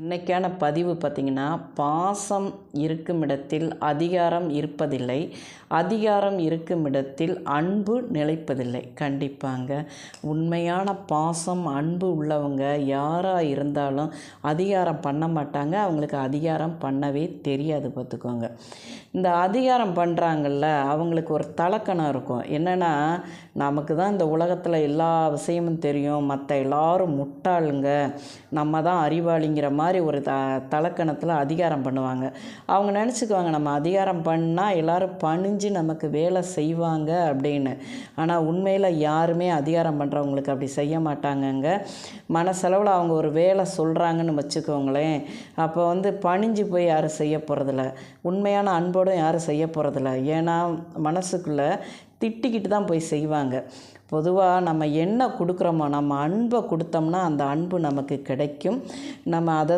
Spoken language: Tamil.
இன்னைக்கான பதிவு பார்த்திங்கன்னா, பாசம் இருக்கும் இடத்தில் அதிகாரம் இருப்பதில்லை, அதிகாரம் இருக்கும் இடத்தில் அன்பு நிலைப்பதில்லை. கண்டிப்பாங்க. உண்மையான பாசம், அன்பு உள்ளவங்க யாராக இருந்தாலும் அதிகாரம் பண்ண மாட்டாங்க. அவங்களுக்கு அதிகாரம் பண்ணவே தெரியாது பார்த்துக்கோங்க. இந்த அதிகாரம் பண்ணுறாங்கல்ல, அவங்களுக்கு ஒரு தலக்கணம் இருக்கும். என்னென்னா, நமக்கு தான் இந்த உலகத்தில் எல்லா விஷயமும் தெரியும், மற்ற எல்லாரும் முட்டாளுங்க, நம்ம தான் அறிவாளிங்கிற மாதிரி ஒரு தலக்கணத்தில் அதிகாரம் பண்ணுவாங்க. அவங்க நினச்சிக்குவாங்க, நம்ம அதிகாரம் பண்ணால் எல்லோரும் பணிஞ்சு நமக்கு வேலை செய்வாங்க அப்படின்னு. ஆனால் உண்மையில் யாருமே அதிகாரம் பண்ணுறவங்களுக்கு அப்படி செய்ய மாட்டாங்கங்க. மனசளவில் அவங்க ஒரு வேலை சொல்கிறாங்கன்னு வச்சுக்கோங்களேன், அப்போ பணிஞ்சு போய் யாரும் செய்ய போகிறதில்ல, உண்மையான அன்போடும் யாரும் செய்ய போகிறதில்ல. ஏன்னா மனசுக்குள்ளே திட்டிக்கிட்டு தான் போய் செய்வாங்க. பொதுவாக நம்ம என்ன கொடுக்குறோமோ, நம்ம அன்பை கொடுத்தோம்னா அந்த அன்பு நமக்கு கிடைக்கும். நம்ம அதை